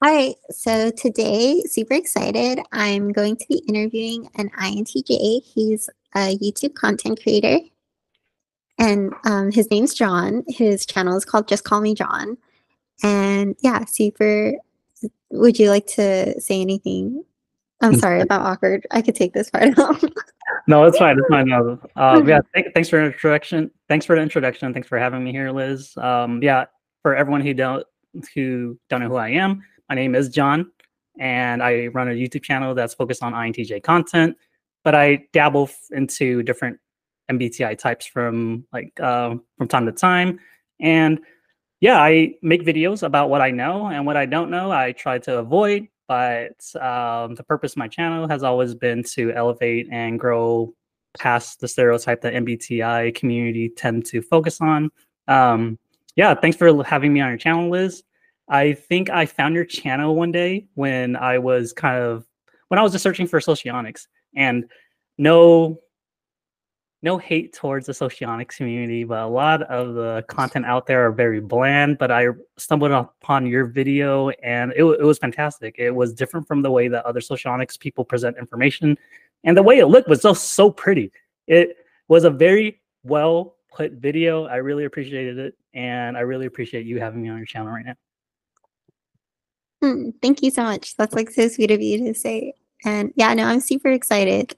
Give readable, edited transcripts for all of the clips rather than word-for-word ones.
Hi, so today, super excited. I'm going to be interviewing an INTJ. He's a YouTube content creator, and his name's John. His channel is called Just Call Me John. And yeah, super. Would you like to say anything? I'm sorry about awkward. I could take this part out. No, it's fine. It's fine. No. Yeah, thanks for the introduction. Thanks for the introduction. Thanks for having me here, Liz. Yeah, for everyone who don't know who I am, my name is John, and I run a YouTube channel that's focused on INTJ content. But I dabble into different MBTI types from time to time, and yeah, I make videos about what I know, and what I don't know, I try to avoid. But the purpose of my channel has always been to elevate and grow past the stereotype that MBTI community tend to focus on. Yeah, thanks for having me on your channel, Liz. I think I found your channel one day when I was just searching for socionics, and no no hate towards the socionics community, but a lot of the content out there are very bland. But I stumbled upon your video, and it was fantastic. It was different from the way that other socionics people present information, and the way it looked was just so pretty. It was a very well put video. I really appreciated it, and I really appreciate you having me on your channel right now. Thank you so much. That's like so sweet of you to say. And yeah, no, I'm super excited.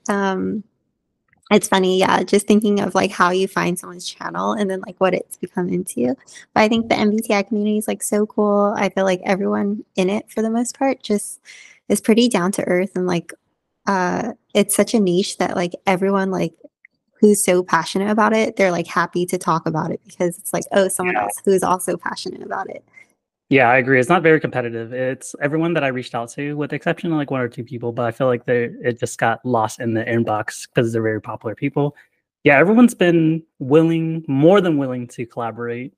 It's funny, yeah, just thinking of like how you find someone's channel and then like what it's become into. But I think the MBTI community is like so cool. I feel like everyone in it for the most part just is pretty down to earth and like it's such a niche that like everyone like who's so passionate about it, they're like happy to talk about it because it's like, oh, someone else who is also passionate about it. Yeah, I agree. It's not very competitive. It's everyone that I reached out to, with the exception of like one or two people, but I feel like it just got lost in the inbox because they're very popular people. Yeah, everyone's been more than willing to collaborate.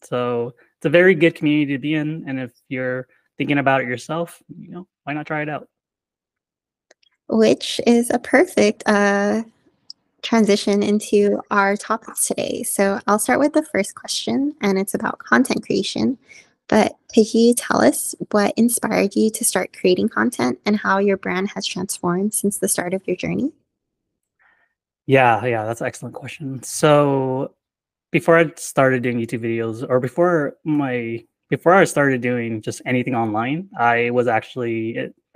So it's a very good community to be in. And if you're thinking about it yourself, why not try it out? Which is a perfect transition into our topics today. So I'll start with the first question, and it's about content creation. But could you tell us what inspired you to start creating content and how your brand has transformed since the start of your journey? Yeah, that's an excellent question. So before I started doing YouTube videos, or before I started doing just anything online, I was a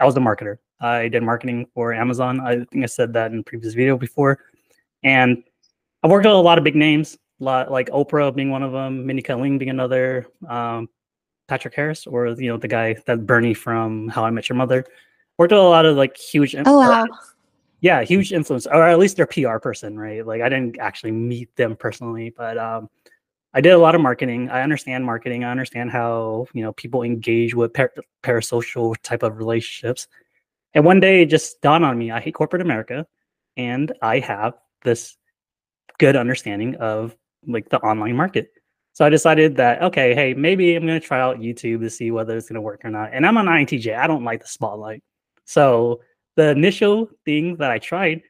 marketer. I did marketing for Amazon. I think I said that in a previous video before. And I worked with a lot of big names, like Oprah being one of them, Minnie Kaling being another, Patrick Harris, or the guy that Bernie from How I Met Your Mother. Worked with a lot of like Oh, wow. yeah, huge influence, or at least their PR person, right? Like I didn't actually meet them personally, but I did a lot of marketing. I understand marketing. I understand how people engage with parasocial type of relationships. And one day it just dawned on me: I hate corporate America, and I have this good understanding of like the online market. So I decided that, okay, hey, maybe I'm going to try out YouTube to see whether it's going to work or not. And I'm an INTJ. I don't like the spotlight. So the initial thing that I tried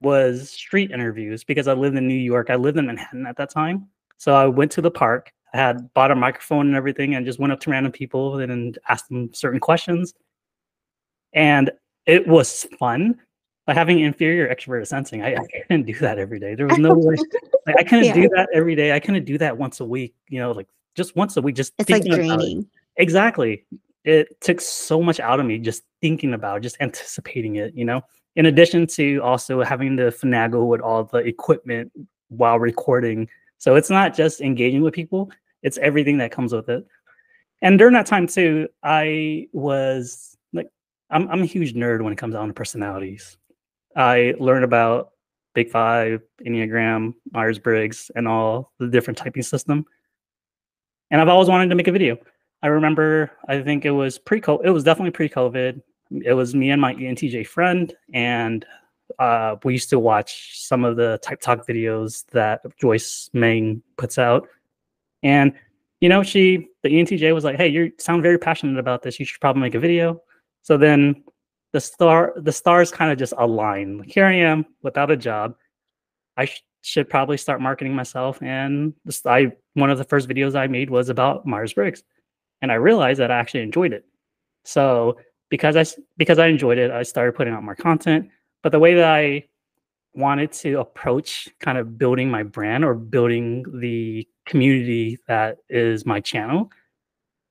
was street interviews because I lived in New York. I lived in Manhattan at that time. So I went to the park. I had bought a microphone and everything and just went up to random people and asked them certain questions. And it was fun. By having inferior extroverted sensing, I couldn't do that every day. There was no way. Like, I couldn't Yeah, do that every day. I couldn't do that once a week, like just once a week, just it's like thinking about it. draining. Exactly. It took so much out of me just thinking about it, just anticipating it. In addition to also having to finagle with all the equipment while recording. So it's not just engaging with people, it's everything that comes with it. And during that time too, I was like, I'm a huge nerd when it comes down to personalities. I learned about Big Five, Enneagram, Myers-Briggs, and all the different typing system. And I've always wanted to make a video. I remember, I think it was pre-COVID. It was definitely pre-COVID. It was me and my ENTJ friend, and we used to watch some of the Type Talk videos that Joyce Meng puts out. And the ENTJ was like, "Hey, you sound very passionate about this. You should probably make a video." So then the stars kind of just align. Here I am without a job. I should probably start marketing myself. And one of the first videos I made was about Myers-Briggs, and I realized that I actually enjoyed it. So because I enjoyed it, I started putting out more content. But the way that I wanted to approach kind of building my brand or building the community that is my channel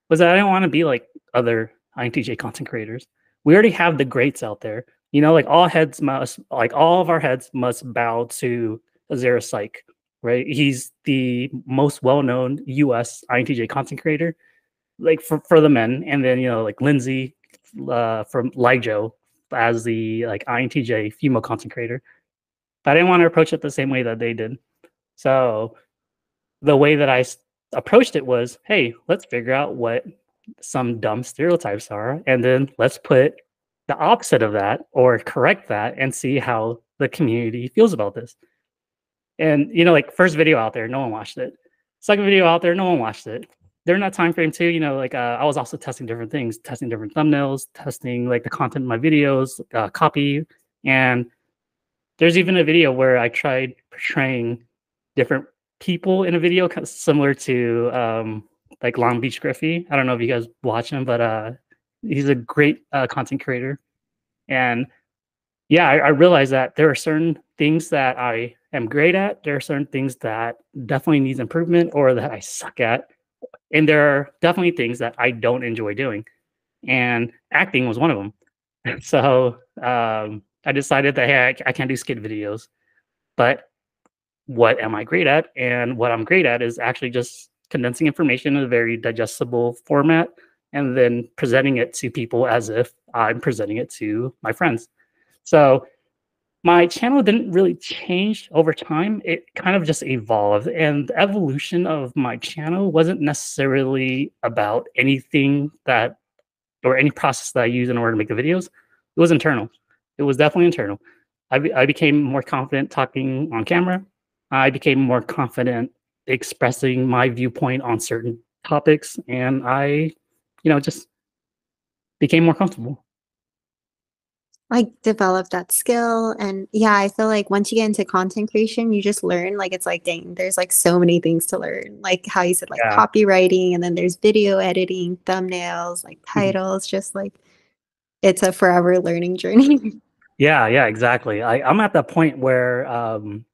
was that I didn't want to be like other INTJ content creators. We already have the greats out there. You know, like all of our heads must bow to Azera Psych, right? He's the most well-known US INTJ content creator, like for the men. And then, you know, like Lindsay from Lijo as the like INTJ female content creator. But I didn't want to approach it the same way that they did. So the way that approached it was, hey, let's figure out what some dumb stereotypes are, and then let's put the opposite of that or correct that and see how the community feels about this. And you know, like first video out there, no one watched it. Second video out there, no one watched it. During that time frame too, you know, like I was also testing different things, testing different thumbnails, testing like the content in my videos, copy, and there's even a video where I tried portraying different people in a video, kind of similar to like Long Beach Griffey. I don't know if you guys watch him, but he's a great content creator. And yeah, I realized that there are certain things that I am great at. There are certain things that definitely needs improvement or that I suck at. And there are definitely things that I don't enjoy doing. And acting was one of them. So I decided that, hey, I can't do skit videos. But what am I great at? And what I'm great at is actually just condensing information in a very digestible format and then presenting it to people as if I'm presenting it to my friends. So my channel didn't really change over time. It kind of just evolved. And the evolution of my channel wasn't necessarily about anything that or any process that I use in order to make the videos. It was internal. It was definitely internal. I became more confident talking on camera. I became more confident expressing my viewpoint on certain topics, and I, you know, just became more comfortable. Like develop that skill. And yeah, I feel like once you get into content creation, you just learn, like it's like, dang, there's like so many things to learn. Like how you said, like Yeah. copywriting, and then there's video editing, thumbnails, like Mhm. titles, just like it's a forever learning journey. Yeah, yeah, exactly. I'm at that point where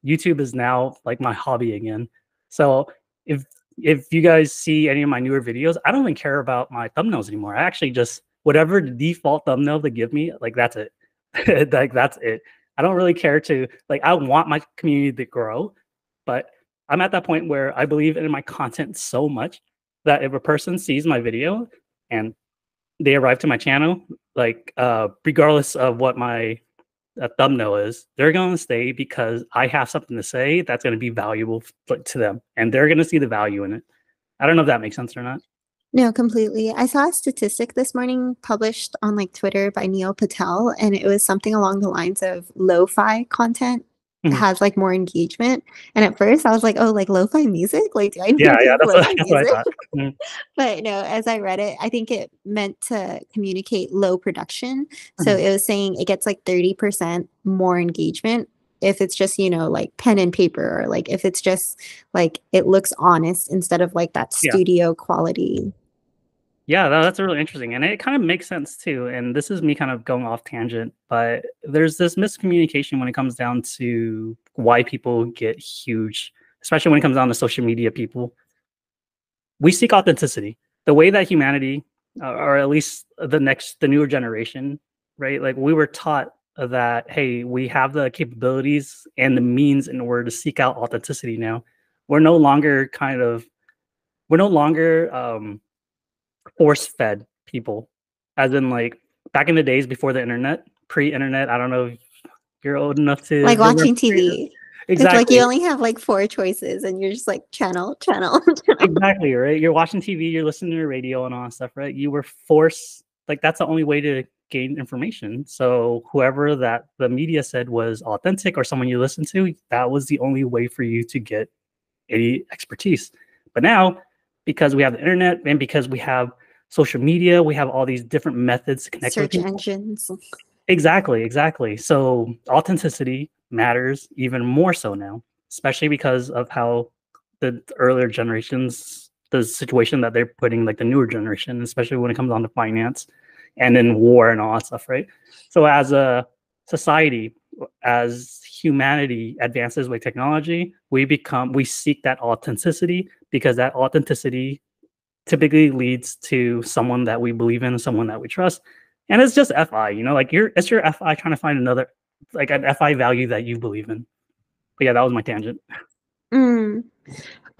YouTube is now like my hobby again. So if if you guys see any of my newer videos, I don't even care about my thumbnails anymore. I actually just whatever the default thumbnail they give me, like that's it. Like that's it. I don't really care to like I want my community to grow, but I'm at that point where I believe in my content so much that if a person sees my video and they arrive to my channel, like regardless of what my thumbnail is, they're going to stay because I have something to say that's going to be valuable to them, and they're going to see the value in it. I don't know if that makes sense or not. No, completely. I saw a statistic this morning published on like Twitter by Neil Patel, and it was something along the lines of lo-fi content Mhm. has like more engagement. And at first I was like, oh, like lo-fi music? Like, do I Yeah, need to yeah, make lo-fi that's what I music? thought. Mhm, But no, as I read it, I think it meant to communicate low production. So mhm. it was saying it gets like 30% more engagement if it's just, like pen and paper, or like if it's just like it looks honest instead of like that Yeah, studio quality. yeah, that's really interesting, and it kind of makes sense too. And this is me kind of going off tangent, but there's this miscommunication when it comes down to why people get huge, especially when it comes down to social media. People we seek authenticity. The way that humanity, or at least the newer generation, right? Like we were taught that, hey, we have the capabilities and the means in order to seek out authenticity now. We're no longer kind of, we're no longer force fed people, as in like back in the days before the internet, pre internet. I don't know if you're old enough to Like remember. watching TV. It's like you Exactly. only have like four choices and you're just like channel, channel, channel. Exactly, right? You're watching TV, you're listening to the radio and all that stuff, right? You were forced like that's the only way to gain information. So whoever that the media said was authentic or someone you listen to, that was the only way for you to get any expertise. But now, because we have the internet and because we have social media, we have all these different methods to connect with Search people. engines. Exactly, exactly. So authenticity matters even more so now, especially because of how the earlier generations, the situation that they're putting, like the newer generation, especially when it comes on to finance. and in war and all that stuff, right? So as a society, as humanity advances with technology, we seek that authenticity, because that authenticity typically leads to someone that we believe in, someone that we trust. And it's just FI, like it's your FI trying to find another, like an FI value that you believe in. But yeah, that was my tangent. Mm.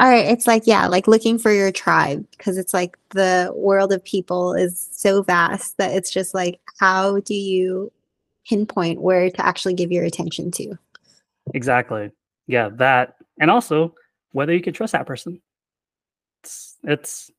All right, it's like, yeah, like looking for your tribe, because it's like the world of people is so vast that it's just like, how do you pinpoint where to actually give your attention to? Exactly. Yeah, that. And also whether you can trust that person. It's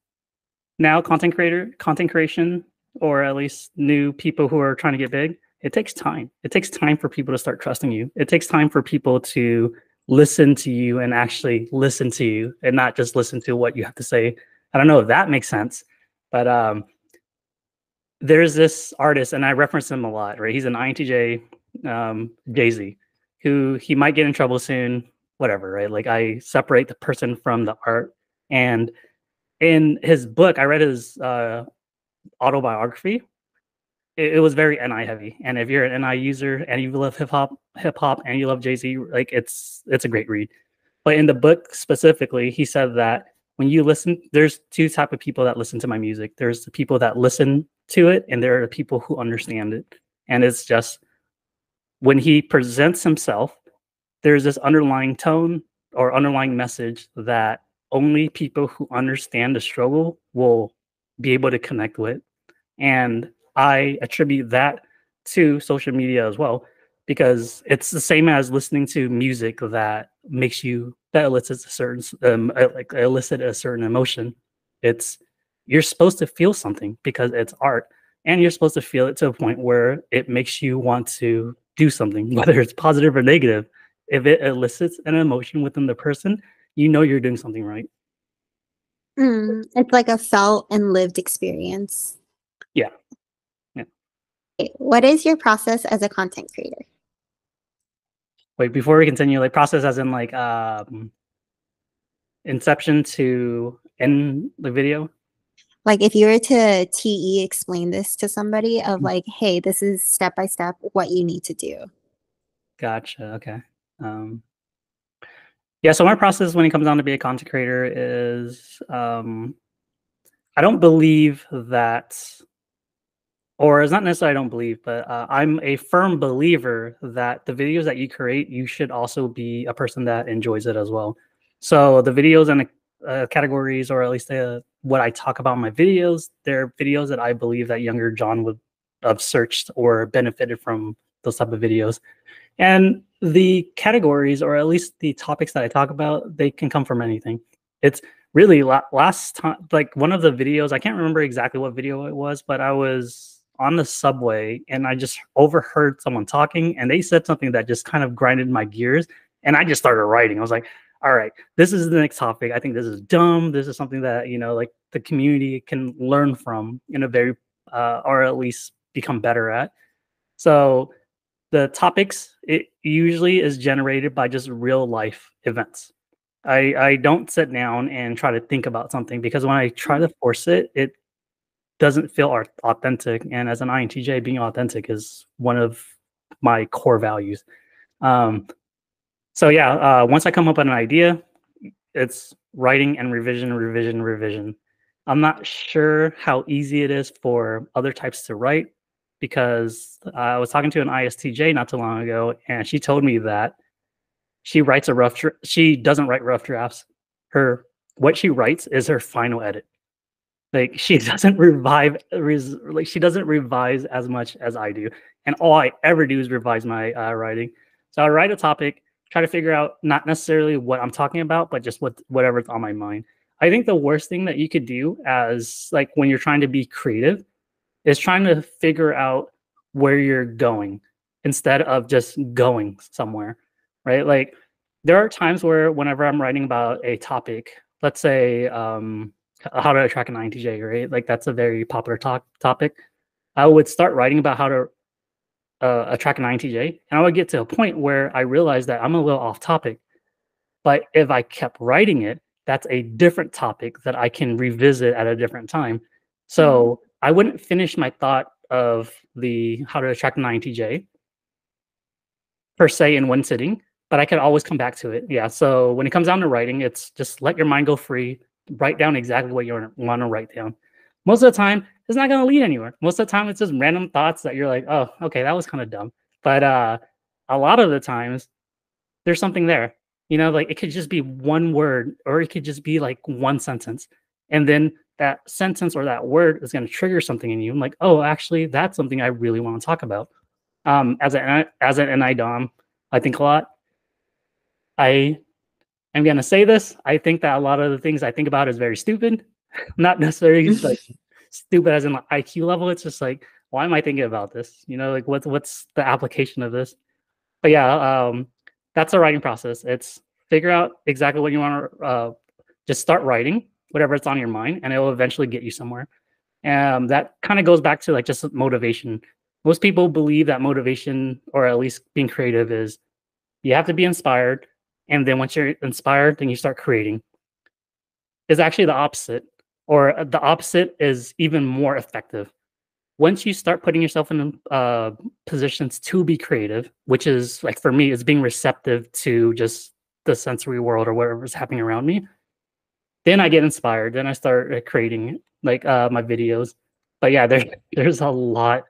now content creation, or at least new people who are trying to get big. It takes time. It takes time for people to start trusting you. It takes time for people to listen to you and actually listen to you, and not just listen to what you have to say. I don't know if that makes sense, but there's this artist, and I reference him a lot, right? He's an INTJ, Jay-Z, who he might get in trouble soon, whatever, right? Like, I separate the person from the art. And in his book, I read his autobiography. It was very NI heavy. And if you're an NI user and you love hip hop and you love Jay-Z, like it's a great read. But in the book specifically, he said that when you listen, there's two type of people that listen to my music. There's the people that listen to it, and there are the people who understand it. And it's just, when he presents himself, there's this underlying tone or underlying message that only people who understand the struggle will be able to connect with. And I attribute that to social media as well, because it's the same as listening to music that elicits a certain like elicit a certain emotion. It's You're supposed to feel something because it's art, and you're supposed to feel it to a point where it makes you want to do something, whether it's positive or negative. If it elicits an emotion within the person, you're doing something right. It's like a felt and lived experience. Yeah. Yeah. What is your process as a content creator? Wait, before we continue, like process as in like inception to end the video. Like if you were to TE explain this to somebody of like, hey, this is step by step what you need to do. Gotcha. Okay. Um, yeah. So my process when it comes down to be a content creator is I don't believe that, or it's not necessarily I don't believe, but I'm a firm believer that the videos that you create, you should also be a person that enjoys it as well. So the videos and the categories, or at least what I talk about in my videos, they're videos that I believe that younger John would have searched or benefited from those type of videos. And the categories, or at least the topics that I talk about, they can come from anything. It's really last time, like one of the videos, I can't remember exactly what video it was, but I was on the subway and I just overheard someone talking, and they said something that just kind of grinded my gears. And I just started writing. I was like, all right, this is the next topic. I think this is dumb. This is something that, like the community can learn from in a very, or at least become better at. So the topics, it usually is generated by just real life events. I don't sit down and try to think about something, because when I try to force it, it doesn't feel authentic. And as an INTJ, being authentic is one of my core values. Um, so yeah, once I come up with an idea, it's writing and revision, revision, revision. I'm not sure how easy it is for other types to write, because I was talking to an ISTJ not too long ago, and she told me that she doesn't write rough drafts. What she writes is her final edit. Like, she doesn't she doesn't revise as much as I do, and all I ever do is revise my writing. So I write a topic, try to figure out not necessarily what I'm talking about, but just whatever's on my mind. I think the worst thing that you could do, as like when you're trying to be creative, is trying to figure out where you're going instead of just going somewhere, right? Like, there are times where whenever I'm writing about a topic, let's say how to attract an INTJ, right? Like, that's a very popular topic. I would start writing about how to attract an INTJ, and I would get to a point where I realized that I'm a little off topic. But if I kept writing it, that's a different topic that I can revisit at a different time. Mhm. So I wouldn't finish my thought of the How to Attract an INTJ per se in one sitting, but I could always come back to it. Yeah. So when it comes down to writing, it's just let your mind go free, write down exactly what you want to write down. Most of the time, it's not going to lead anywhere. Most of the time, it's just random thoughts that you're like, oh, okay, that was kind of dumb. But a lot of the times, there's something there. You know, like it could just be one word or it could just be like one sentence. And then that sentence or that word is going to trigger something in you. I'm like, oh, actually, that's something I really want to talk about. As an NI Dom, I think a lot. I am gonna say this. I think that a lot of the things I think about is very stupid. Not necessarily like stupid as in like IQ level. It's just like, why am I thinking about this? You know, like what's the application of this? But yeah, that's a writing process. It's figure out exactly what you want to just start writing, whatever it's on your mind, and it will eventually get you somewhere. That kind of goes back to like just motivation. Most people believe that motivation, or at least being creative, is you have to be inspired, and then once you're inspired, then you start creating. Is actually the opposite, or the opposite is even more effective. Once you start putting yourself in positions to be creative, which is like for me, is being receptive to just the sensory world or whatever's happening around me, then I get inspired. Then I start creating like my videos. But yeah, there's a lot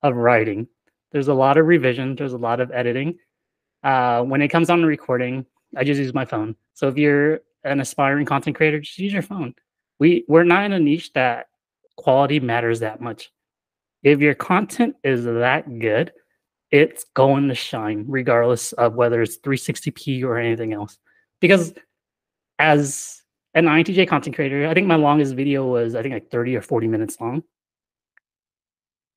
of writing. There's a lot of revision. There's a lot of editing. When it comes on to recording, I just use my phone. So if you're an aspiring content creator, just use your phone. We're not in a niche that quality matters that much. If your content is that good, it's going to shine regardless of whether it's 360p or anything else. Because as an INTJ content creator, I think my longest video was I think like 30 or 40 minutes long.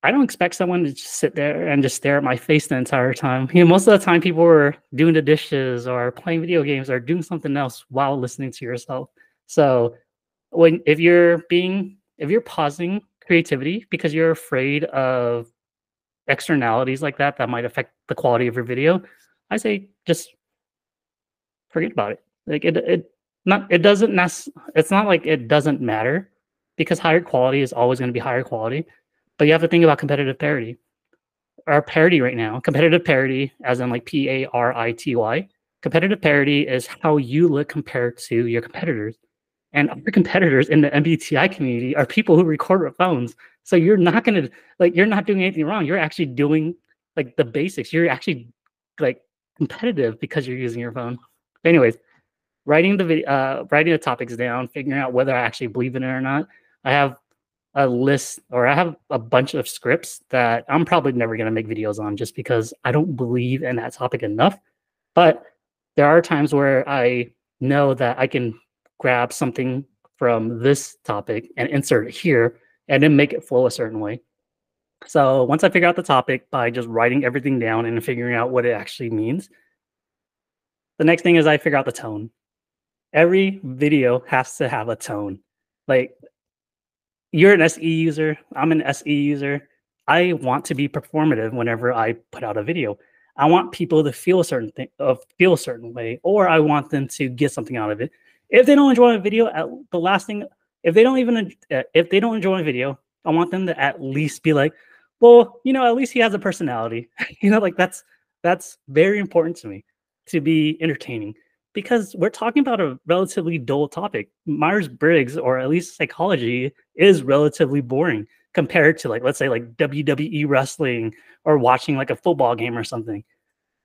I don't expect someone to just sit there and just stare at my face the entire time. You know, most of the time people were doing the dishes or playing video games or doing something else while listening to yourself. So if you're pausing creativity because you're afraid of externalities like that might affect the quality of your video, I say just forget about it. Like it's not like it doesn't matter, because higher quality is always going to be higher quality. But you have to think about competitive parity. Our parity right now, competitive parity, as in like PARITY, competitive parity is how you look compared to your competitors. And our competitors in the MBTI community are people who record with phones. So you're not gonna you're not doing anything wrong. You're actually doing like the basics. You're actually like competitive because you're using your phone. Anyways, writing the topics down, figuring out whether I actually believe in it or not. I have a list, or I have a bunch of scripts that I'm probably never gonna make videos on just because I don't believe in that topic enough. But there are times where I know that I can grab something from this topic and insert it here and then make it flow a certain way. So once I figure out the topic by just writing everything down and figuring out what it actually means, the next thing is I figure out the tone. Every video has to have a tone. Like, you're an SE user, I'm an SE user. I want to be performative whenever I put out a video. I want people to feel a certain thing, feel a certain way, or I want them to get something out of it. If they don't enjoy a video, the last thing, if they don't enjoy a video, I want them to at least be like, well, you know, at least he has a personality. You know, like that's very important to me, to be entertaining, because we're talking about a relatively dull topic. Myers-Briggs, or at least psychology, is relatively boring compared to, like, let's say like WWE wrestling or watching like a football game or something.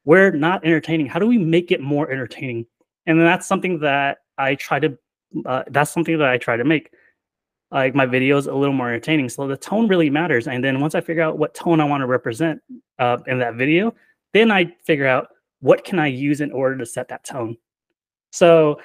We're not entertaining. How do we make it more entertaining? And that's something that I try to make, like, my videos a little more entertaining. So the tone really matters. And then once I figure out what tone I want to represent in that video, then I figure out what can I use in order to set that tone. So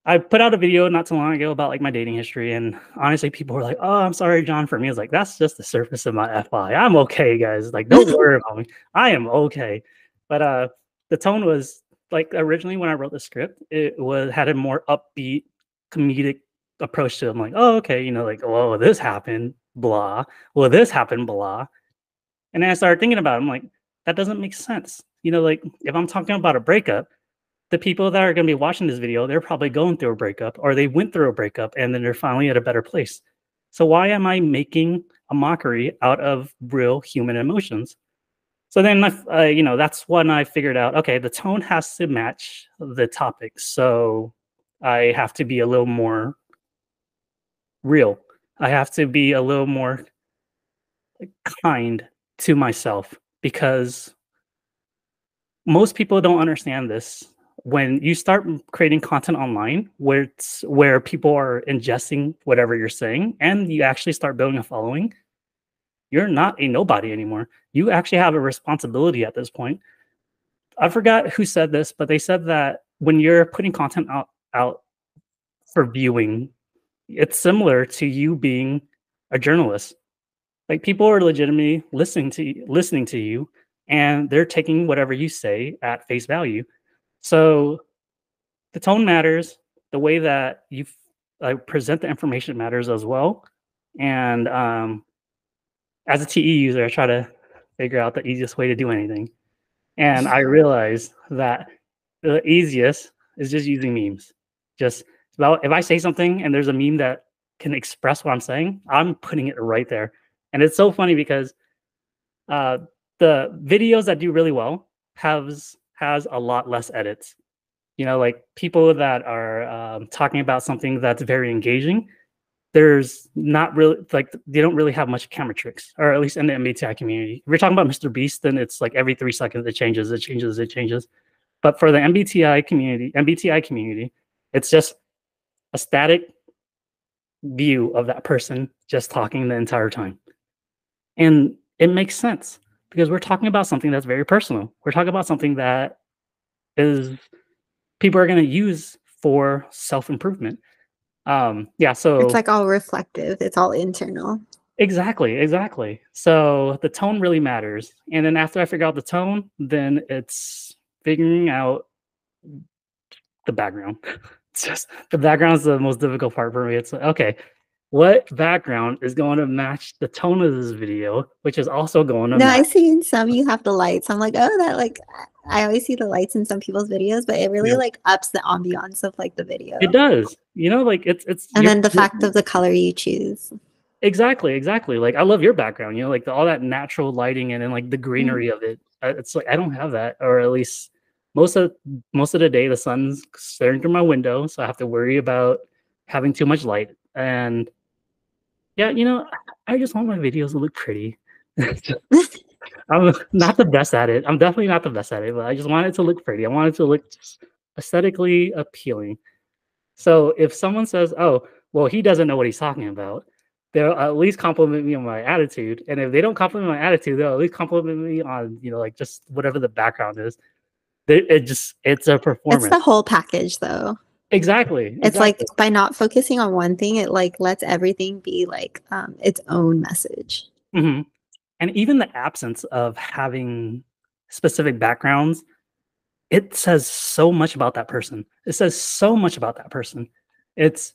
I put out a video not too long ago about like my dating history, and honestly, people were like, "Oh, I'm sorry, John." For me, it's like, that's just the surface of my FI. I'm okay, guys. Like, don't worry about me. I am okay. But the tone was like, originally when I wrote the script, it had a more upbeat, comedic approach to it. I'm like, oh, okay, you know, like, oh, this happened, blah. Well, this happened, blah. And then I started thinking about it. I'm like, that doesn't make sense. You know, like, if I'm talking about a breakup, the people that are going to be watching this video, they're probably going through a breakup, or they went through a breakup and then they're finally at a better place. So why am I making a mockery out of real human emotions. So then, that's when I figured out, okay, the tone has to match the topic. So I have to be a little more real. I have to be a little more kind to myself because most people don't understand this. When you start creating content online where people are ingesting whatever you're saying and you actually start building a following, you're not a nobody anymore. You actually have a responsibility at this point. I forgot who said this, but they said that when you're putting content out for viewing, it's similar to you being a journalist. Like people are legitimately listening to you, and they're taking whatever you say at face value. So the tone matters. The way that you present the information matters as well. And as a TE user, I try to figure out the easiest way to do anything. And I realized that the easiest is just using memes. Just about if I say something and there's a meme that can express what I'm saying, I'm putting it right there. And it's so funny because uh, the videos that do really well has a lot less edits. Like people that are talking about something that's very engaging, there's not really like they don't really have much camera tricks, or at least in the MBTI community. If you're talking about Mr. Beast, then it's like every 3 seconds it changes, it changes, it changes. But for the MBTI community, it's just a static view of that person just talking the entire time. And it makes sense because we're talking about something that's very personal. We're talking about something that is people are going to use for self-improvement. Yeah, It's so like all reflective. It's all internal. exactly. So the tone really matters. And then after I figure out the tone, then it's figuring out the background. It's just the background is the most difficult part for me. It's like, okay, what background is going to match the tone of this video, which is also going to No, I match. see in some you have the lights. I'm like, oh, that like I always see the lights in some people's videos, but it really Yeah, like ups the ambiance of like the it video. does. Like it's And then the fact of the color you choose. exactly. Like I love your background. Like all that natural lighting and then like the Mm. greenery of it. It's like I don't have that, or at least most of most of the day the sun's staring through my window, so I have to worry about having too much light. And yeah, I just want my videos to look pretty. I'm not the best at it. I'm definitely not the best at it, but I just want it to look pretty. I want it to look just aesthetically appealing. So if someone says, "Oh, well, he doesn't know what he's talking about," they'll at least compliment me on my attitude. And if they don't compliment my attitude, they'll at least compliment me on, like just whatever the background is. It's a It's performance. the whole package though. Exactly. It's like Exactly. by not focusing on one thing, it like lets everything be like its own message. hmm And even the absence of having specific backgrounds, it says so much about that person. It says so much about that person. It's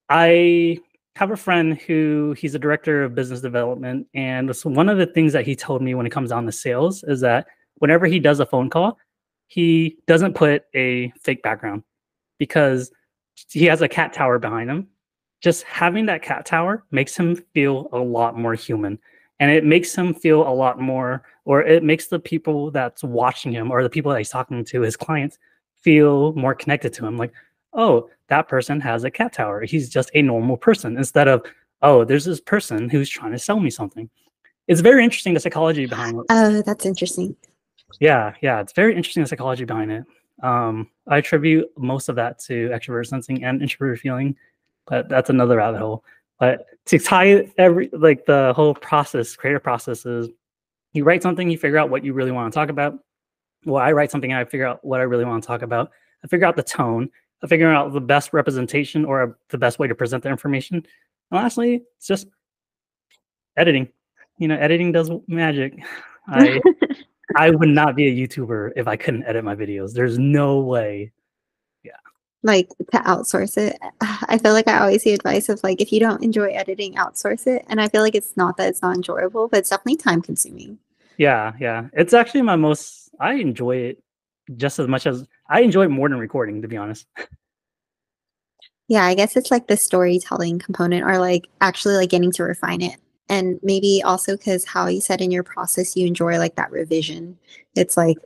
I have a friend who he's a director of business development, and so one of the things that he told me when it comes down to sales is that whenever he does a phone call, he doesn't put a fake background because he has a cat tower behind him. Just having that cat tower makes him feel a lot more human. And it makes him feel a lot more, or it makes the people that's watching him or the people that he's talking to, his clients, feel more connected to him. Like, oh, that person has a cat tower. He's just a normal person instead of, oh, there's this person who's trying to sell me something. It's very interesting the psychology behind it. Oh, that's interesting. Yeah, it's very interesting the psychology behind it. I attribute most of that to extrovert sensing and introvert feeling, but that's another rabbit hole. But to tie the whole process, creative process is you write something, you figure out what you really want to talk about. Well, I write something and I figure out what I really want to talk about. I figure out the tone. I figure out the best representation or the best way to present the information. And lastly, it's just editing. Editing does magic. I I would not be a YouTuber if I couldn't edit my videos. There's no way. Yeah. Like to outsource it. I feel like I always see advice of like if you don't enjoy editing, outsource it. And I feel like it's not that it's not enjoyable, but it's definitely time consuming. Yeah. It's actually I enjoy it just as much as I enjoy it more than recording, to be honest. Yeah, I guess it's like the storytelling component or like actually like getting to refine it. And maybe also because how you said in your process you enjoy like that revision. It's like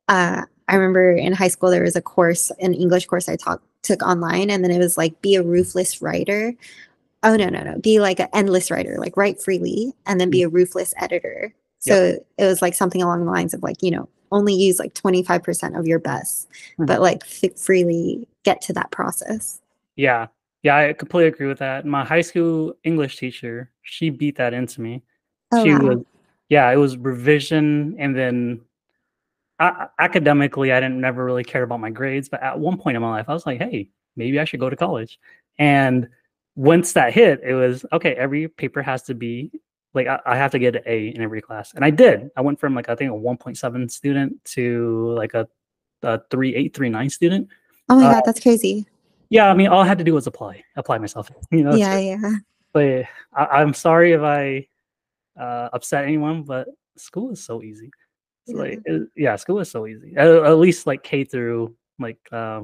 I remember in high school there was a course, an English course I took online, and then it was like be a ruthless writer. Oh no, no, no. Be like an endless writer, like write freely and then be a ruthless editor. Yep. So it was like something along the lines of like, only use like 25% of your best, but Mhm. like freely get to that process. Yeah. Yeah, I completely agree with that. My high school English teacher, she beat that into me. Oh She was wow. Yeah, it was revision, and then academically, I didn't never really care about my grades, but at one point in my life, I was like, "Hey, maybe I should go to college." And once that hit, it was okay. Every paper has to be like I have to get an A in every class, and I did. I went from like I think a 1.7 student to like a 3.8, 3.9 student. Oh my Uh, God, that's crazy. yeah, I mean, all I had to do was apply myself. Yeah, yeah. But I'm sorry if I upset anyone, but school is so easy. It's like, Yeah. yeah, school is so easy. At least like K through like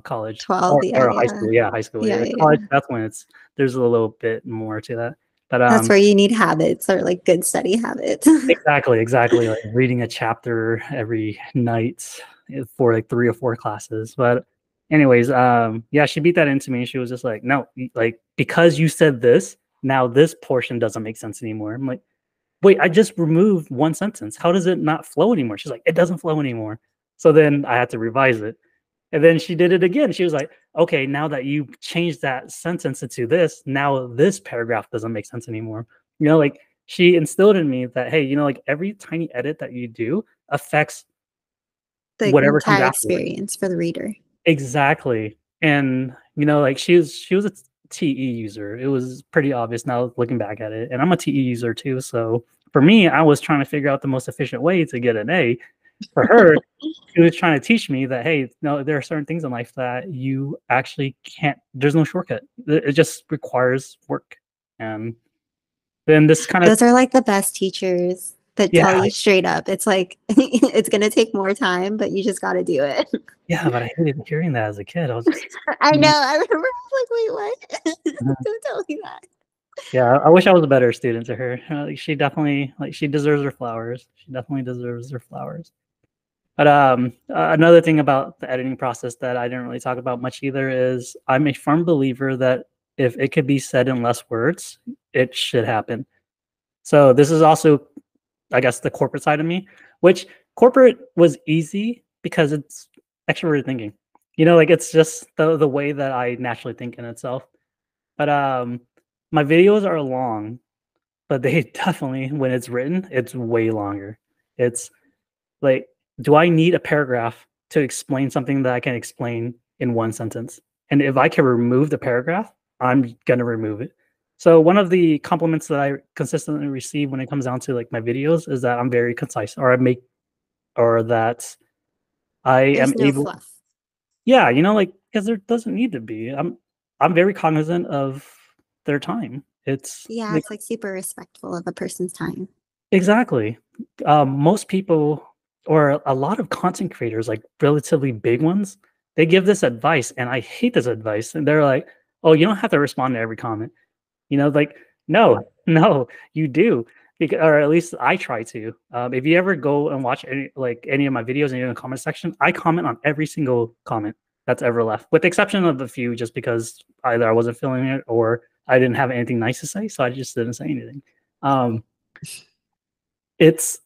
college 12. Yeah, or high yeah. school. Yeah, high school. Yeah, Yeah, yeah, college, yeah. that's when there's a little bit more to that. But That's where you need habits or like good study habits. exactly, exactly. Like reading a chapter every night for like 3 or 4 classes. But anyways, yeah, she beat that into me. She was just like, no, like because you said this, now this portion doesn't make sense anymore. I'm like, wait, I just removed one sentence. How does it not flow anymore? She's like, it doesn't flow anymore. So then I had to revise it. And then she did it again. She was like, okay, now that you changed that sentence into this, now this paragraph doesn't make sense anymore. Like she instilled in me that, hey, like every tiny edit that you do affects The whatever comes entire afterward. experience for the reader. Exactly. And like she was a TE user. It was pretty obvious now looking back at it. And I'm a TE user too. So for me, I was trying to figure out the most efficient way to get an A. For her, she was trying to teach me that hey, no, there are certain things in life that you actually can't. There's no shortcut. It just requires work. And then this kind of Those are like the best teachers that yeah, tell you straight up. It's like it's going to take more time, but you just got to do it. yeah. But I hated hearing that as a kid. I was just I know. mm, I remember I was like, wait, what? mhm. Don't tell me that. Yeah, I wish I was a better student to her. Like, she definitely she deserves her flowers. She definitely deserves her flowers. But another thing about the editing process that I didn't really talk about much either is I'm a firm believer that if it could be said in less words, it should happen. So this is also, I guess, the corporate side of me, which corporate was easy because it's extroverted thinking. Like it's just the way that I naturally think in itself. But my videos are long, but they definitely, when it's written, it's way longer. It's like, do I need a paragraph to explain something that I can explain in one sentence? And if I can remove the paragraph, I'm gonna remove it. So one of the compliments that I consistently receive when it comes down to like my videos is that I'm very concise, or that I am There's no able, fluff. yeah, like because there doesn't need to be. I'm very cognizant of their time. It's Yeah, like it's like super respectful of a person's time. exactly. Most people, or a lot of content creators, like relatively big ones, they give this advice, and I hate this advice. And they're like, "Oh, you don't have to respond to every comment." Like, no, no, you do, or at least I try to. If you ever go and watch any of my videos and you're in the comment section, I comment on every single comment that's ever left, with the exception of a few, just because either I wasn't feeling it or I didn't have anything nice to say, so I just didn't say anything. Um, it's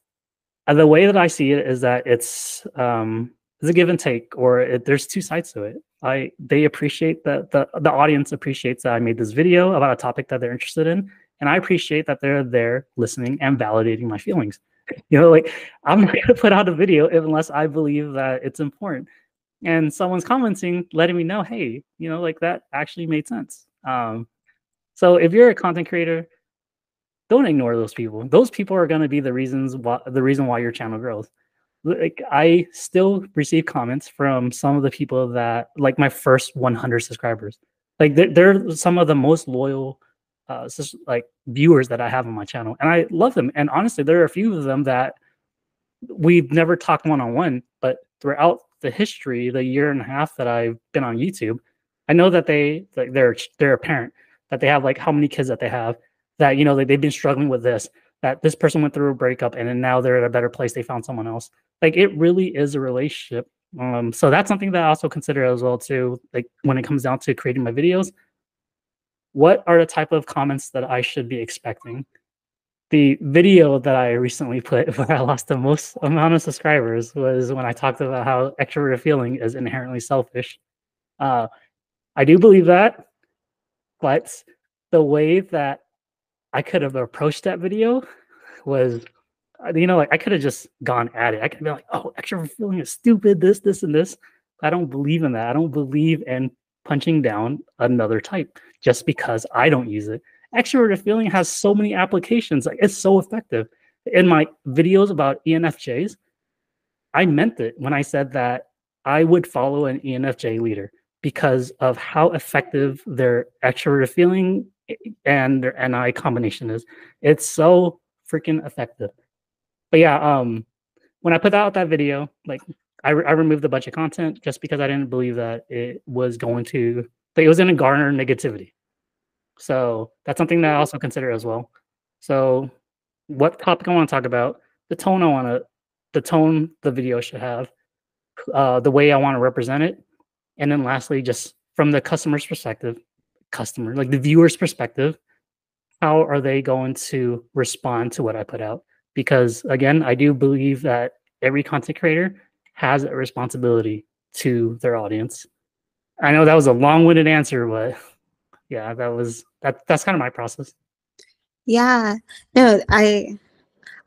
the way that I see it is that it's a give and take, or there's two sides to it. They appreciate that the audience appreciates that I made this video about a topic that they're interested in, and I appreciate that they're there listening and validating my feelings. Like I'm not gonna put out a video unless I believe that it's important, and someone's commenting, letting me know, hey, like that actually made sense. So if you're a content creator, don't ignore those people. Those people are going to be the reason why your channel grows. Like I still receive comments from some of the people that like my first 100 subscribers. Like they're some of the most loyal like viewers that I have on my channel, and I love them. And honestly, there are a few of them that we've never talked one on one, but throughout the history, the year and a half that I've been on YouTube, I know that they're a parent, that they have like how many kids that they have, that, you know, they've been struggling with this, that this person went through a breakup and then now they're at a better place, they found someone else. Like, it really is a relationship. So that's something that I also consider as well too. Like, when it comes down to creating my videos, what are the type of comments that I should be expecting? The video that I recently put where I lost the most amount of subscribers was when I talked about how extroverted feeling is inherently selfish. Uh, I do believe that, but the way that I could have approached that video was, you know, like, I could have just gone at it. I could be like, "Oh, extrovert feeling is stupid. This, and this." I don't believe in that. I don't believe in punching down another type just because I don't use it. Extroverted feeling has so many applications. Like, it's so effective. In my videos about ENFJs, I meant it when I said that I would follow an ENFJ leader because of how effective their extroverted feeling and their NI combination is. It's so freaking effective. But yeah, when I put out that video, like, I removed a bunch of content just because I didn't believe that it was going to, like, it was going to garner negativity. So that's something that I also consider as well. So what topic I want to talk about, the tone I want to, the tone the video should have, the way I want to represent it, and then lastly, just from the customer's perspective, customer, like the viewer's perspective, how are they going to respond to what I put out? Because again, I do believe that every content creator has a responsibility to their audience. I know that was a long-winded answer, but yeah, that's kind of my process. Yeah. No, I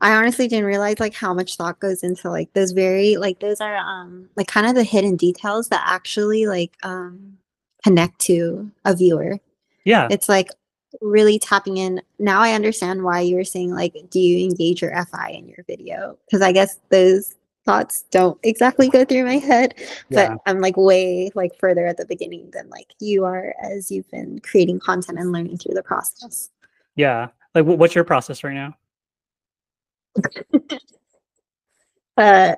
honestly didn't realize like how much thought goes into like those very like those are like kind of the hidden details that actually like connect to a viewer. Yeah, It's like really tapping in. Now I understand why you were saying like do you engage your FI in your video? Because I guess those thoughts don't exactly go through my head, yeah, but I'm like way like further at the beginning than like you are as you've been creating content and learning through the process. yeah. Like, what's your process right now? uh,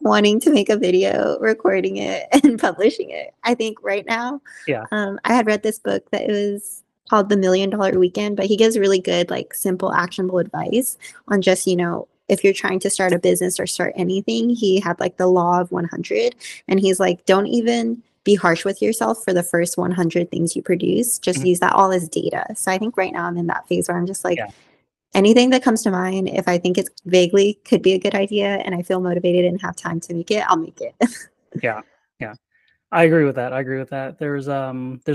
Wanting to make a video, recording it, and publishing it. I think right now, Yeah. I had read this book that it was called The $1,000,000 Weekend, but he gives really good, like, simple, actionable advice on just, you know, if you're trying to start a business or start anything, he had like the law of 100. And he's like, don't even be harsh with yourself for the first 100 things you produce. Just Mhm. use that all as data. So I think right now I'm in that phase where I'm just like, Yeah. anything that comes to mind, if I think it's vaguely could be a good idea and I feel motivated and have time to make it, I'll make it. Yeah. Yeah. I agree with that. I agree with that. There's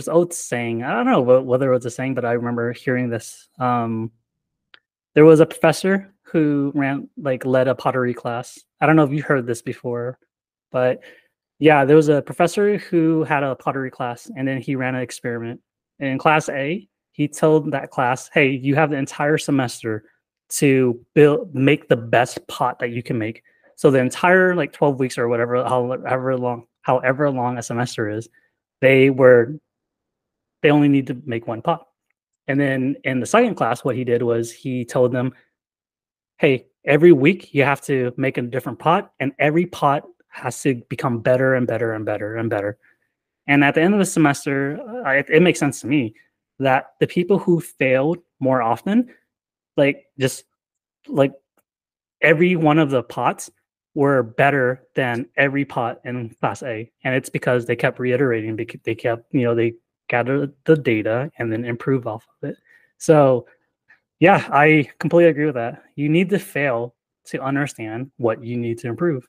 old saying. I don't know whether it was a saying, but I remember hearing this. There was a professor who led a pottery class. I don't know if you heard this before, but yeah, there was a professor who had a pottery class, and then he ran an experiment. In class A, he told that class, "Hey, you have the entire semester to make the best pot that you can make." So the entire, like, 12 weeks or whatever, however long a semester is, they were they only need to make one pot. And then in the second class, what he did was he told them, "Hey, every week you have to make a different pot, and every pot has to become better and better and better and better." And at the end of the semester, it makes sense to me that the people who failed more often, just like every one of the pots were better than every pot in class A. And it's because they kept reiterating, they kept, they gathered the data and then improve off of it. So yeah, I completely agree with that. You need to fail to understand what you need to improve.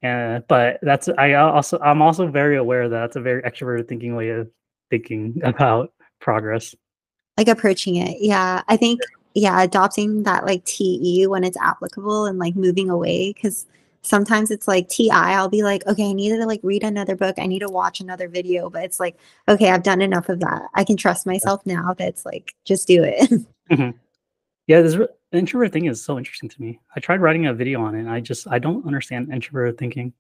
And but I'm also very aware that that's a very extroverted thinking way of thinking about progress. Like approaching it. Yeah. I think, yeah, adopting that like TE when it's applicable and like moving away. Cause sometimes it's like I'll be like, okay, I need to like read another book. I need to watch another video. But it's like, okay, I've done enough of that. I can trust myself now that's like, just do it. Mhm. Yeah, the introvert thing is so interesting to me. I tried writing a video on it, and I don't understand introverted thinking.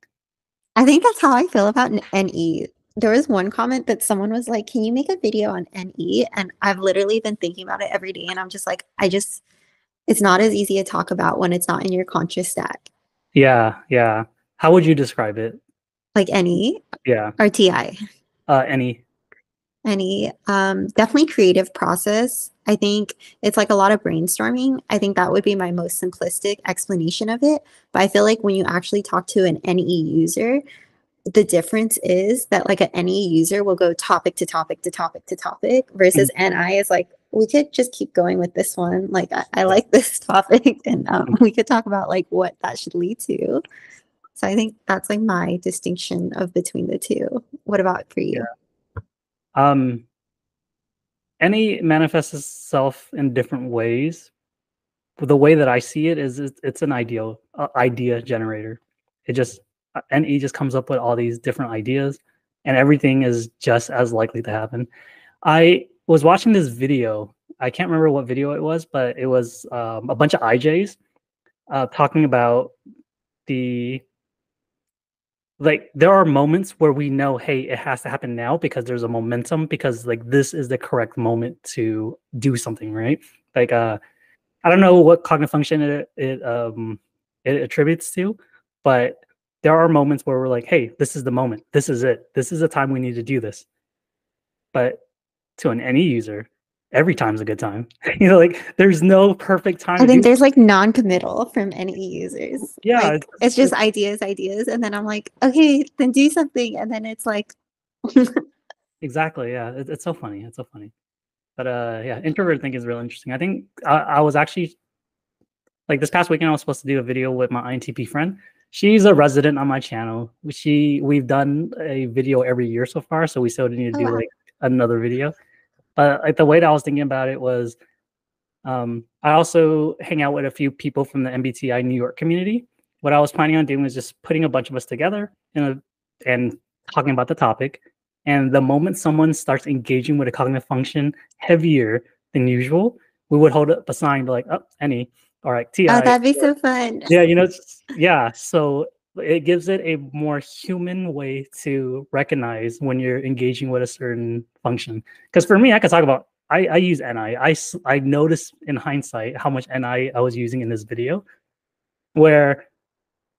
I think that's how I feel about NE. There was one comment that someone was like, "Can you make a video on NE?" And I've literally been thinking about it every day. And I'm just like, it's not as easy to talk about when it's not in your conscious stack. Yeah, yeah. How would you describe it? Like NE Yeah. or TI. Any. NE, definitely creative process. I think it's like a lot of brainstorming. I think that would be my most simplistic explanation of it. But I feel like when you actually talk to an NE user, the difference is that like an NE user will go topic to topic to topic to topic Mhm. versus NI is like, we could just keep going with this one. Like, I like this topic and Mhm. we could talk about like what that should lead to. So I think that's like my distinction of between the two. What about for Yeah. you? Um, any manifests itself in different ways. The way that I see it is it's an idea generator. It just NE just comes up with all these different ideas, and everything is just as likely to happen. I was watching this video. I can't remember what video it was, but it was a bunch of IJs talking about the like there are moments where we know, hey, it has to happen now because there's a momentum because like this is the correct moment to do something, right? Like I don't know what cognitive function it attributes to, but there are moments where we're like, hey, this is the moment. This is it. This is the time we need to do this. But to an NE user, every time's a good time. Like there's no perfect time I to do think it. there's like non-committal from NE users. Yeah, Like it's just ideas, ideas, and then I'm like, okay, then do something, and then it's like, exactly. Yeah, it's so funny. It's so funny. But yeah, introvert thing is real interesting. I think I was actually like this past weekend I was supposed to do a video with my INTP friend. She's a resident on my channel. We've done a video every year so far, so we still need to oh do wow, like another video. But like the way that I was thinking about it was I also hang out with a few people from the MBTI New York community. What I was planning on doing was just putting a bunch of us together and talking about the topic. And the moment someone starts engaging with a cognitive function heavier than usual, we would hold up a sign like, oh, any, all right, oh TI. that'd be so fun. Yeah, yeah. So it gives it a more human way to recognize when you're engaging with a certain function. Because for me, I could talk about I use NI. I noticed in hindsight how much NI I was using in this video. Where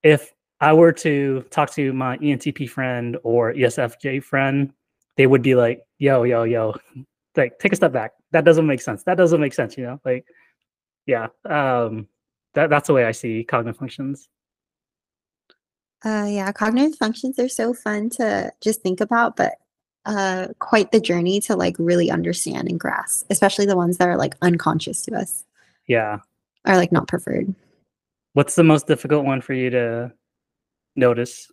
if I were to talk to my ENTP friend or ESFJ friend, they would be like, "Yo, yo, yo, like take a step back. That doesn't make sense. That doesn't make sense." Like yeah. That's the way I see cognitive functions. Yeah, cognitive functions are so fun to just think about, but quite the journey to like really understand and grasp, especially the ones that are like unconscious to us Yeah. or like not preferred. What's the most difficult one for you to notice?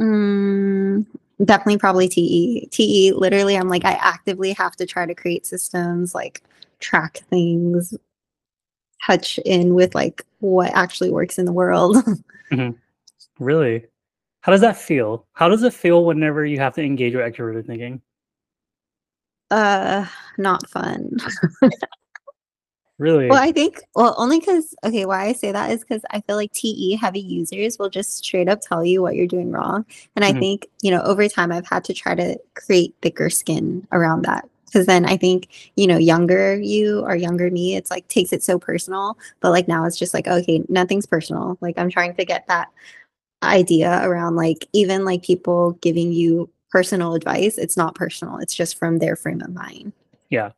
Mm, definitely probably TE. TE, literally, I'm like, I actively have to try to create systems, like track things, touch in with like what actually works in the world. Mhm. Really? How does that feel? How does it feel whenever you have to engage with extroverted thinking? uh, not fun. Well, Really? I think, well, only because, okay, why I say that is because I feel like TE heavy users will just straight up tell you what you're doing wrong. And I Mhm, think, over time, I've had to try to create thicker skin around that. Because then I think, younger you or younger me, it's like takes it so personal. But like now it's just like, okay, nothing's personal. Like I'm trying to get that idea around like even like people giving you personal advice. It's not personal, it's just from their frame of mind. yeah.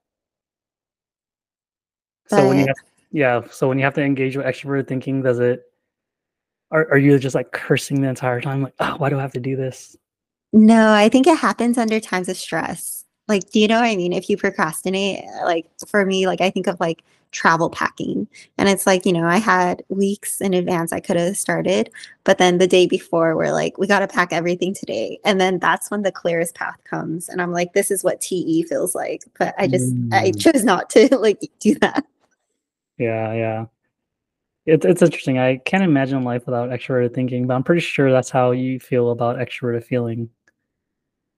So when you But have yeah, so when you have to engage with extroverted thinking, does it are you just, like, cursing the entire time? Like, "Oh, why do I have to do this?" no, I think it happens under times of stress. Like, do you know what I mean? If you procrastinate, like for me, like I think of like travel packing. And it's like, I had weeks in advance I could have started, but then the day before we're like, we got to pack everything today. And then that's when the clearest path comes. And I'm like, this is what TE feels like. But I Mm. chose not to like do that. Yeah, yeah. It's interesting. I can't imagine life without extroverted thinking, but I'm pretty sure that's how you feel about extroverted feeling.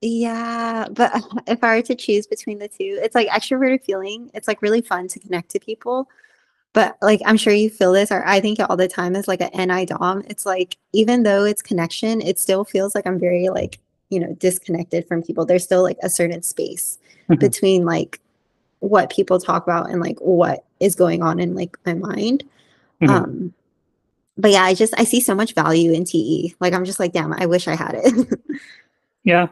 Yeah, but if I were to choose between the two, it's like extroverted feeling. It's like really fun to connect to people. But like I'm sure you feel this, or I think it all the time as like a NI Dom. It's like even though it's connection, it still feels like I'm very like, disconnected from people. There's still like a certain space Mhm, between like what people talk about and like what is going on in like my mind. mhm. Um, but yeah, I see so much value in TE. Like I'm just like, damn, I wish I had it. Yeah.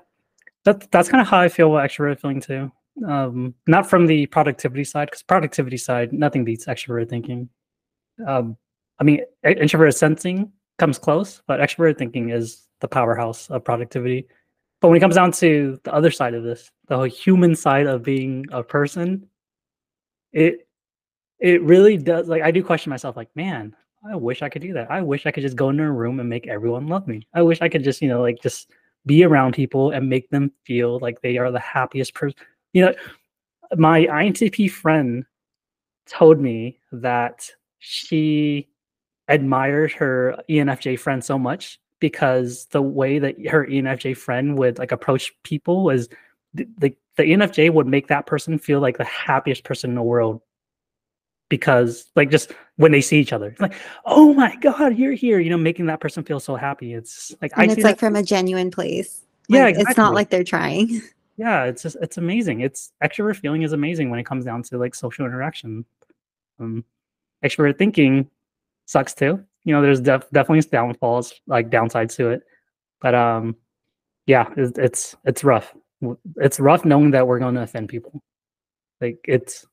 That's kinda how I feel about extroverted feeling too. Not from the productivity side, because productivity side, nothing beats extroverted thinking. Um, I mean, introverted sensing comes close, but extroverted thinking is the powerhouse of productivity. But when it comes down to the other side of this, the whole human side of being a person, it it really does. Like, I do question myself, like, man, I wish I could do that. I wish I could just go into a room and make everyone love me. I wish I could just, like, just be around people and make them feel like they are the happiest person. You know, my INTP friend told me that she admired her ENFJ friend so much because the way that her ENFJ friend would like approach people was the ENFJ would make that person feel like the happiest person in the world because like just when they see each other like, oh my god, you're here, making that person feel so happy. It's like I And see it's that. like from a genuine place. Yeah, Like it's not exactly. like they're trying. Yeah, it's amazing. It's extrovert feeling is amazing when it comes down to like social interaction. um Extrovert thinking sucks too. There's definitely downfalls, like downsides to it. But yeah, it's rough. It's rough knowing that we're going to offend people. Like it's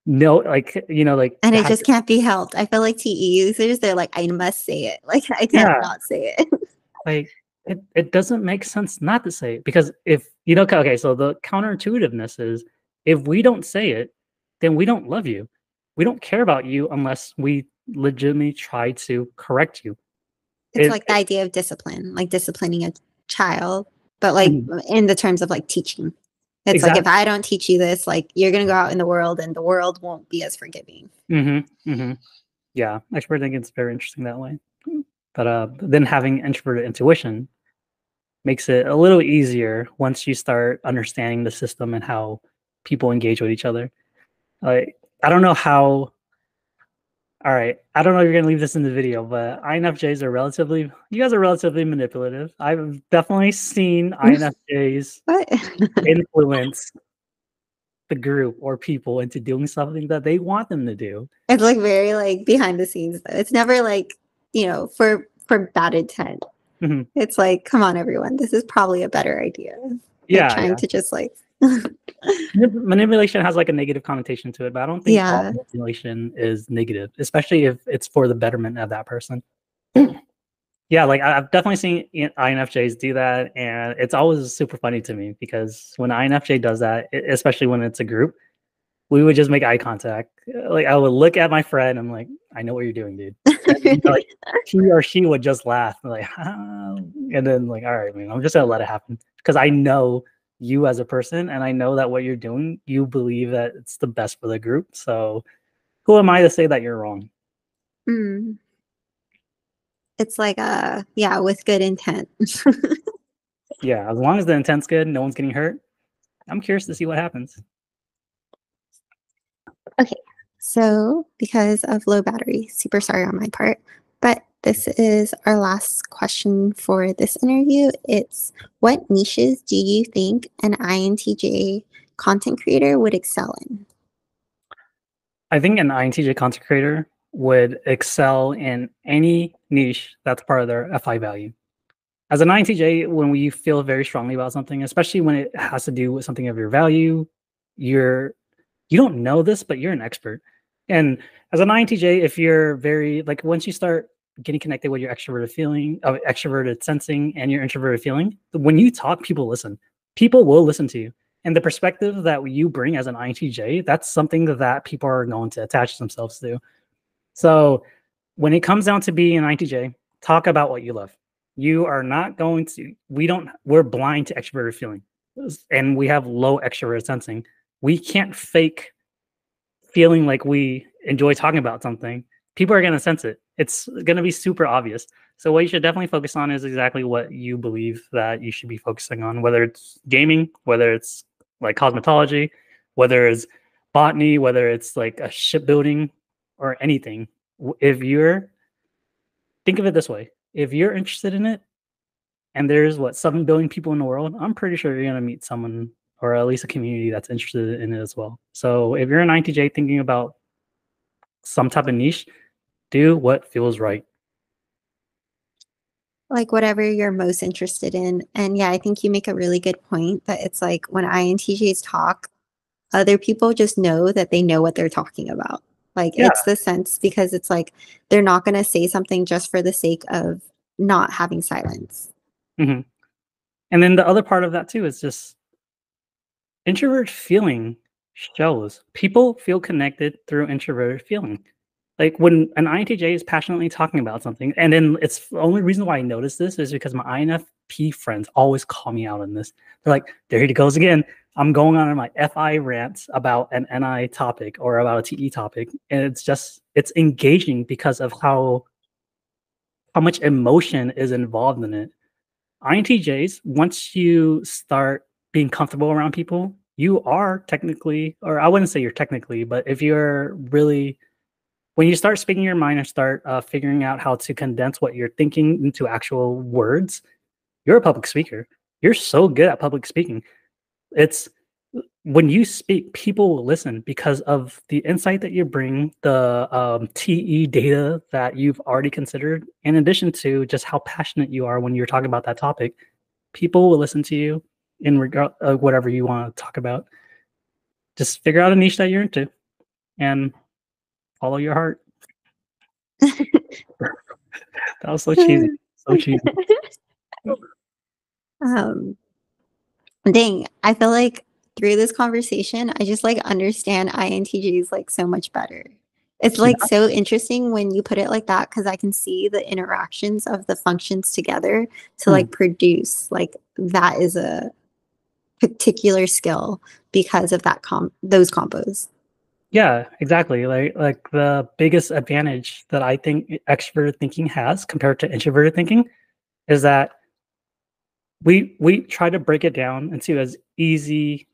no, like like And it have, just can't be helped. I feel like TE users, they're like, I must say it. Like I can't yeah, not say it. like it doesn't make sense not to say it because if okay, so the counterintuitiveness is if we don't say it, then we don't love you. We don't care about you unless we legitimately try to correct you. It's It, like the idea of discipline, like disciplining a child, but like mhm, in the terms of like teaching. It's like if exactly. I don't teach you this, like you're gonna go out in the world and the world won't be as forgiving. Hmm. Yeah, extrovert thinking is very interesting that way. But then having introverted intuition makes it a little easier once you start understanding the system and how people engage with each other. Like, I don't know how. All right, I don't know if you're gonna leave this in the video, but INFJs are relatively. You guys are relatively manipulative. I've definitely seen INFJs But influence the group or people into doing something that they want them to do. it's like very like behind the scenes though. It's never like, for bad intent. Mhm. It's like, come on everyone, this is probably a better idea. Like Yeah, trying yeah. to just like Manipulation has like a negative connotation to it, but I don't think all yeah. manipulation is negative, especially if it's for the betterment of that person. Yeah, like I've definitely seen INFJs do that, and it's always super funny to me because when INFJ does that, especially when it's a group, we would just make eye contact. Like I would look at my friend, I'm like, I know what you're doing, dude. And like he or she would just laugh, like, ah, and then like, all right, man, I'm just gonna let it happen because I know you as a person, and I know that what you're doing, you believe that it's the best for the group. So who am I to say that you're wrong? Mm. It's like yeah, with good intent. Yeah, as long as the intent's good, no one's getting hurt. I'm curious to see what happens. Okay, so because of low battery, super sorry on my part, but this is our last question for this interview. It's what niches do you think an INTJ content creator would excel in? I think an INTJ content creator would excel in any niche that's part of their FI value. As an INTJ, when we feel very strongly about something, especially when it has to do with something of your value, you're you don't know this, but you're an expert. And as an INTJ, if you're very like once you start getting connected with your extroverted feeling, of extroverted sensing, and your introverted feeling, when you talk, people listen. People will listen to you. And the perspective that you bring as an INTJ, that's something that people are going to attach themselves to. So when it comes down to being an INTJ, talk about what you love. You are not going to, we're blind to extroverted feeling and we have low extroverted sensing. We can't fake feeling like we enjoy talking about something. People are going to sense it. It's going to be super obvious. So what you should definitely focus on is exactly what you believe that you should be focusing on, whether it's gaming, whether it's like cosmetology, whether it's botany, whether it's like a shipbuilding or anything. If you're think of it this way, if you're interested in it and there's what 7 billion people in the world, I'm pretty sure you're going to meet someone or at least a community that's interested in it as well. So if you're an INTJ thinking about some type of niche, do what feels right. Like whatever you're most interested in. And yeah, I think you make a really good point that it's like when INTJs talk, other people just know that they know what they're talking about. Like Yeah. it's the sense because it's like they're not going to say something just for the sake of not having silence. Hmm. And then the other part of that too is just introvert feeling shows. People feel connected through introverted feeling. Like when an INTJ is passionately talking about something, and then it's the only reason why I notice this is because my INFP friends always call me out on this. They're like, there he goes again. I'm going on my FI rants about an NI topic or about a TE topic. And it's engaging because of how much emotion is involved in it. INTJs, once you start being comfortable around people, you are technically, or I wouldn't say you're technically, but if you're really, when you start speaking your mind and start figuring out how to condense what you're thinking into actual words, you're a public speaker. You're so good at public speaking. It's when you speak, people will listen because of the insight that you bring, the TE data that you've already considered, in addition to just how passionate you are when you're talking about that topic. People will listen to you in regard of whatever you want to talk about. Just figure out a niche that you're into and follow your heart. That was so cheesy. So cheesy. um, Dang, I feel like through this conversation, I just like understand INTJs like so much better. It's like Yeah. so interesting when you put it like that because I can see the interactions of the functions together to Mm. like produce like that is a particular skill because of that those combos. Yeah, exactly. Like the biggest advantage that I think extroverted thinking has compared to introverted thinking is that we try to break it down into as easy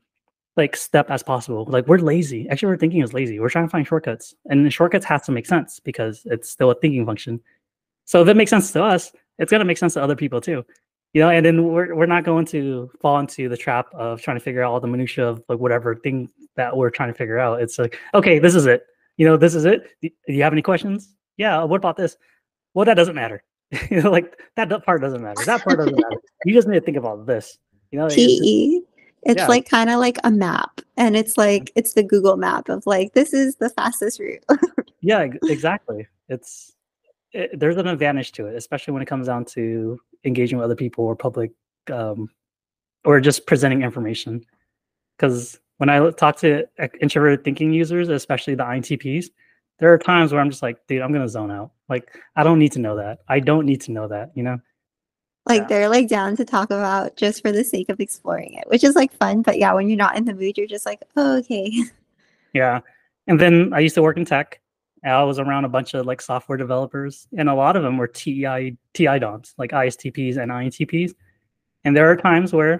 like step as possible. Like we're lazy. Extrovert thinking is lazy. We're trying to find shortcuts, and the shortcuts have to make sense because it's still a thinking function. So if it makes sense to us, it's gonna make sense to other people too. You know, and then we're not going to fall into the trap of trying to figure out all the minutia of like whatever thing that we're trying to figure out. It's like, okay, this is it. You know, this is it. Do you have any questions? Yeah. What about this? Well, that doesn't matter. You know, like that part doesn't matter. That part doesn't matter. You just need to think about this. You know, it's just TE, it's yeah, like kind of like a map, and it's like it's the Google map of like this is the fastest route. yeah, exactly. There's an advantage to it, especially when it comes down to engaging with other people or public, um, or just presenting information. Because when I talk to introverted thinking users, especially the INTPs, there are times where I'm just like, dude, I'm gonna zone out. Like, I don't need to know that. I don't need to know that. You know? Like Yeah, they're like down to talk about just for the sake of exploring it, which is like fun. But yeah, when you're not in the mood, you're just like, oh, okay. yeah. And then I used to work in tech. And I was around a bunch of like software developers, and a lot of them were TI DOMs, like ISTPs and INTPs. And there are times where